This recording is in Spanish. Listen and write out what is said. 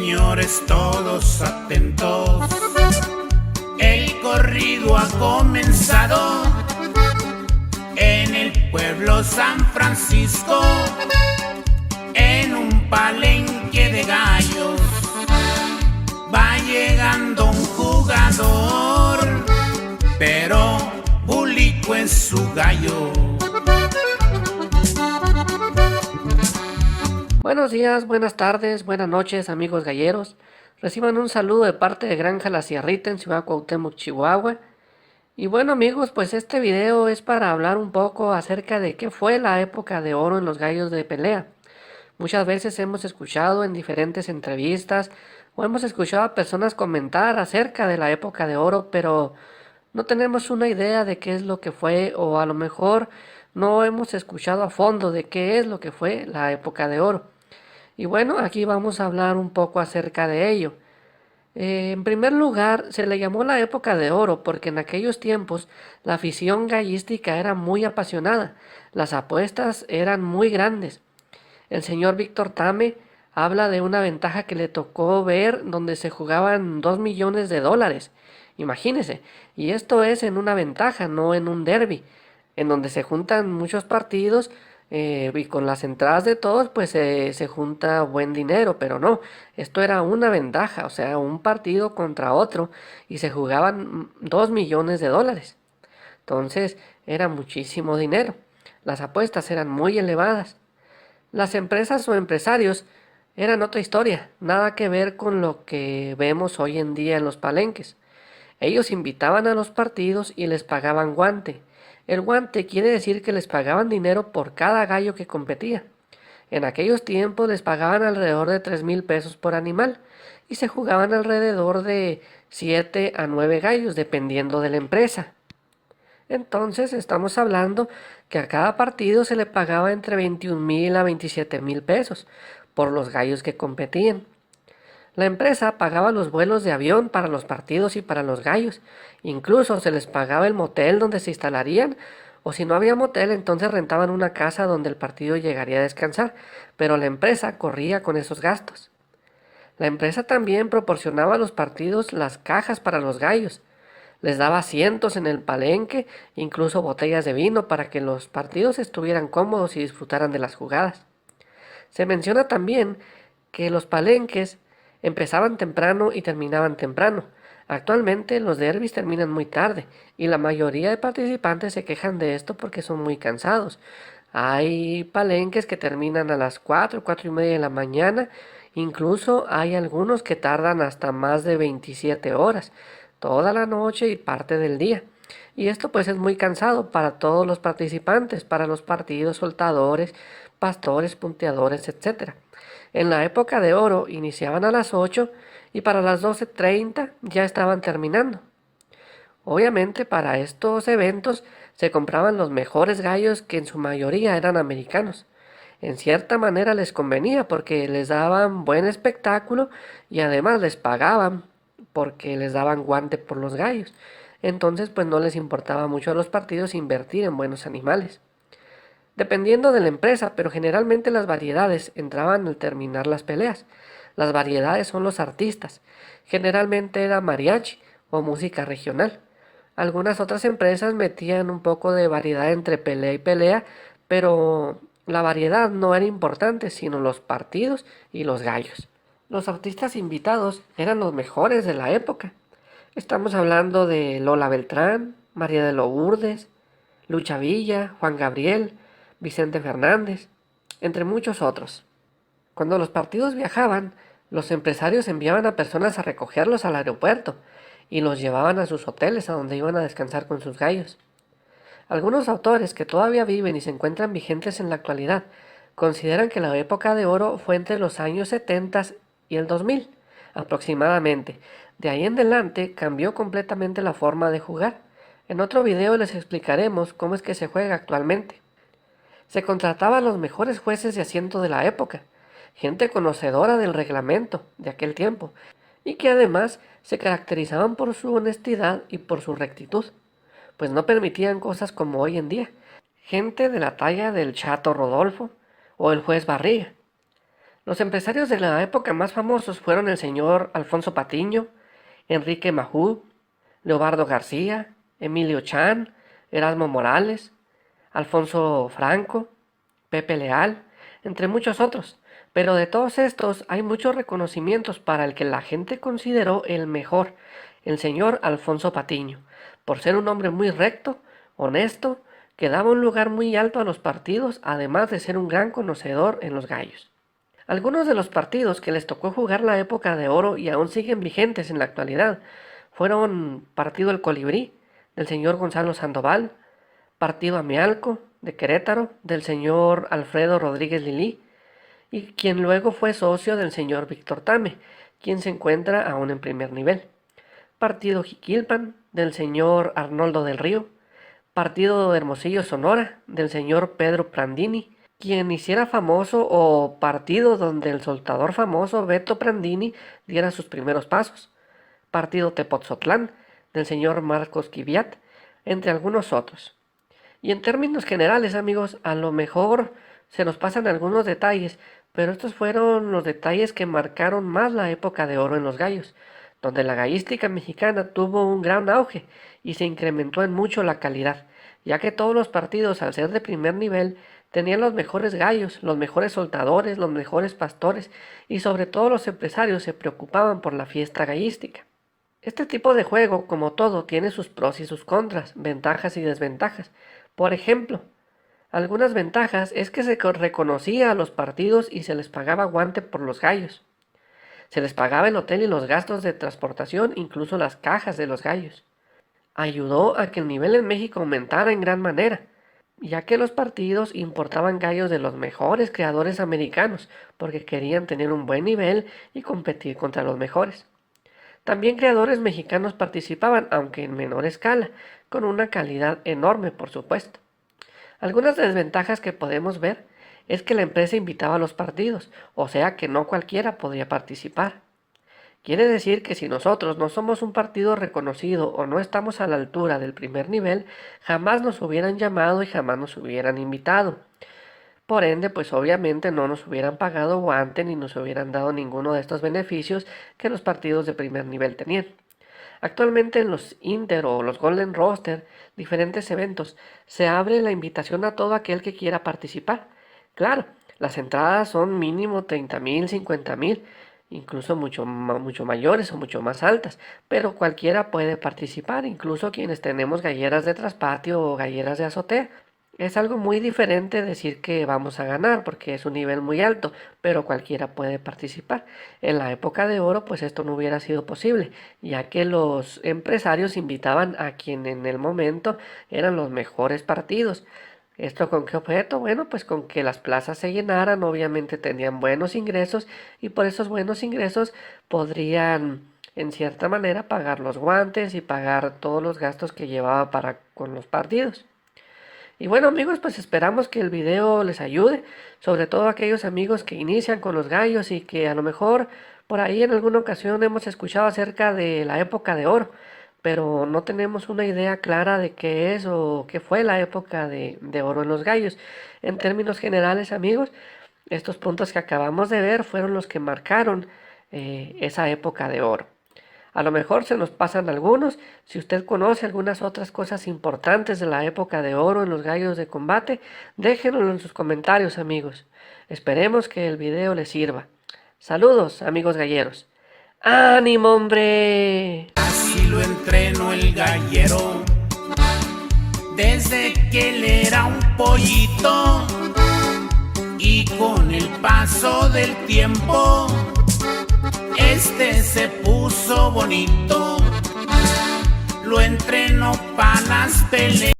Señores todos atentos, el corrido ha comenzado en el pueblo San Francisco, en un palenque de gallos. Va llegando un jugador, pero Bulico es su gallo. Buenos días, buenas tardes, buenas noches, amigos galleros. Reciban un saludo de parte de Granja La Sierrita en Ciudad Cuauhtémoc, Chihuahua. Y bueno, amigos, pues este video es para hablar un poco acerca de qué fue la época de oro en los gallos de pelea. Muchas veces hemos escuchado en diferentes entrevistas o hemos escuchado a personas comentar acerca de la época de oro, pero no tenemos una idea de qué es lo que fue, o a lo mejor no hemos escuchado a fondo de qué es lo que fue la época de oro. Y bueno, aquí vamos a hablar un poco acerca de ello. En primer lugar, se le llamó la época de oro porque en aquellos tiempos la afición gallística era muy apasionada, las apuestas eran muy grandes. El señor Víctor Tame habla de una ventaja que le tocó ver donde se jugaban 2 millones de dólares. Imagínese, y esto es en una ventaja, no en un derbi, en donde se juntan muchos partidos y con las entradas de todos pues se junta buen dinero, pero no, esto era una ventaja, o sea, un partido contra otro y se jugaban 2 millones de dólares. Entonces era muchísimo dinero, las apuestas eran muy elevadas. Las empresas o empresarios eran otra historia, nada que ver con lo que vemos hoy en día en los palenques. Ellos invitaban a los partidos y les pagaban guante. El guante quiere decir que les pagaban dinero por cada gallo que competía. En aquellos tiempos les pagaban alrededor de 3,000 pesos por animal y se jugaban alrededor de 7 a 9 gallos dependiendo de la empresa. Entonces estamos hablando que a cada partido se le pagaba entre 21,000 a 27,000 pesos por los gallos que competían. La empresa pagaba los vuelos de avión para los partidos y para los gallos. Incluso se les pagaba el motel donde se instalarían, o si no había motel, entonces rentaban una casa donde el partido llegaría a descansar, pero la empresa corría con esos gastos. La empresa también proporcionaba a los partidos las cajas para los gallos. Les daba asientos en el palenque, incluso botellas de vino para que los partidos estuvieran cómodos y disfrutaran de las jugadas. Se menciona también que los palenques empezaban temprano y terminaban temprano. Actualmente los derbis terminan muy tarde y la mayoría de participantes se quejan de esto porque son muy cansados. Hay palenques que terminan a las 4, 4:30 de la mañana, incluso hay algunos que tardan hasta más de 27 horas, toda la noche y parte del día. Y esto pues es muy cansado para todos los participantes, para los partidos, soltadores, pastores, punteadores, etc. En la época de oro iniciaban a las 8 y para las 12:30 ya estaban terminando. Obviamente para estos eventos se compraban los mejores gallos, que en su mayoría eran americanos. En cierta manera les convenía porque les daban buen espectáculo y además les pagaban porque les daban guante por los gallos. Entonces pues no les importaba mucho a los partidos invertir en buenos animales. Dependiendo de la empresa, pero generalmente las variedades entraban al terminar las peleas. Las variedades son los artistas. Generalmente era mariachi o música regional. Algunas otras empresas metían un poco de variedad entre pelea y pelea, pero la variedad no era importante, sino los partidos y los gallos. Los artistas invitados eran los mejores de la época. Estamos hablando de Lola Beltrán, María de Lourdes, Lucha Villa, Juan Gabriel, Vicente Fernández, entre muchos otros. Cuando los partidos viajaban, los empresarios enviaban a personas a recogerlos al aeropuerto y los llevaban a sus hoteles a donde iban a descansar con sus gallos. Algunos autores que todavía viven y se encuentran vigentes en la actualidad consideran que la época de oro fue entre los años 70 y el 2000, aproximadamente. De ahí en adelante cambió completamente la forma de jugar. En otro video les explicaremos cómo es que se juega actualmente. Se contrataba a los mejores jueces de asiento de la época, gente conocedora del reglamento de aquel tiempo, y que además se caracterizaban por su honestidad y por su rectitud, pues no permitían cosas como hoy en día. Gente de la talla del Chato Rodolfo o el juez Barriga. Los empresarios de la época más famosos fueron el señor Alfonso Patiño, Enrique Mahú, Leobardo García, Emilio Chan, Erasmo Morales, Alfonso Franco, Pepe Leal, entre muchos otros. Pero de todos estos hay muchos reconocimientos para el que la gente consideró el mejor, el señor Alfonso Patiño, por ser un hombre muy recto, honesto, que daba un lugar muy alto a los partidos, además de ser un gran conocedor en los gallos. Algunos de los partidos que les tocó jugar la época de oro y aún siguen vigentes en la actualidad fueron Partido El Colibrí, del señor Gonzalo Sandoval, Partido Amialco, de Querétaro, del señor Alfredo Rodríguez Lilí, y quien luego fue socio del señor Víctor Tame, quien se encuentra aún en primer nivel. Partido Jiquilpan, del señor Arnoldo del Río, Partido Hermosillo Sonora, del señor Pedro Prandini, quien hiciera famoso, o partido donde el soltador famoso Beto Prandini diera sus primeros pasos. Partido Tepotzotlán, del señor Marcos Kiviat, entre algunos otros. Y en términos generales, amigos, a lo mejor se nos pasan algunos detalles, pero estos fueron los detalles que marcaron más la época de oro en los gallos, donde la gallística mexicana tuvo un gran auge y se incrementó en mucho la calidad, ya que todos los partidos, al ser de primer nivel, tenían los mejores gallos, los mejores soltadores, los mejores pastores, y sobre todo los empresarios se preocupaban por la fiesta gallística. Este tipo de juego, como todo, tiene sus pros y sus contras, ventajas y desventajas. Por ejemplo, algunas ventajas es que se reconocía a los partidos y se les pagaba guante por los gallos. Se les pagaba el hotel y los gastos de transportación, incluso las cajas de los gallos. Ayudó a que el nivel en México aumentara en gran manera, ya que los partidos importaban gallos de los mejores criadores americanos, porque querían tener un buen nivel y competir contra los mejores. También criadores mexicanos participaban, aunque en menor escala, con una calidad enorme, por supuesto. Algunas desventajas que podemos ver es que la empresa invitaba a los partidos, o sea que no cualquiera podría participar. Quiere decir que si nosotros no somos un partido reconocido o no estamos a la altura del primer nivel, jamás nos hubieran llamado y jamás nos hubieran invitado. Por ende, pues obviamente no nos hubieran pagado guante ni nos hubieran dado ninguno de estos beneficios que los partidos de primer nivel tenían. Actualmente en los Inter o los Golden Roster, diferentes eventos, se abre la invitación a todo aquel que quiera participar. Claro, las entradas son mínimo 30,000, 50,000, incluso mucho mayores o mucho más altas, pero cualquiera puede participar, incluso quienes tenemos galleras de traspatio o galleras de azotea. Es algo muy diferente decir que vamos a ganar porque es un nivel muy alto, pero cualquiera puede participar. En la época de oro, pues esto no hubiera sido posible, ya que los empresarios invitaban a quien en el momento eran los mejores partidos. ¿Esto con qué objeto? Bueno, pues con que las plazas se llenaran, obviamente tenían buenos ingresos y por esos buenos ingresos podrían en cierta manera pagar los guantes y pagar todos los gastos que llevaba con los partidos. Y bueno, amigos, pues esperamos que el video les ayude, sobre todo a aquellos amigos que inician con los gallos y que a lo mejor por ahí en alguna ocasión hemos escuchado acerca de la época de oro, pero no tenemos una idea clara de qué es o qué fue la época de oro en los gallos. En términos generales, amigos, estos puntos que acabamos de ver fueron los que marcaron esa época de oro. A lo mejor se nos pasan algunos. Si usted conoce algunas otras cosas importantes de la época de oro en los gallos de combate, déjenlo en sus comentarios, amigos. Esperemos que el video les sirva. Saludos, amigos galleros. ¡Ánimo, hombre! Así lo entrenó el gallero, desde que él era un pollito, y con el paso del tiempo se puso bonito. Lo entrenó para las peleas.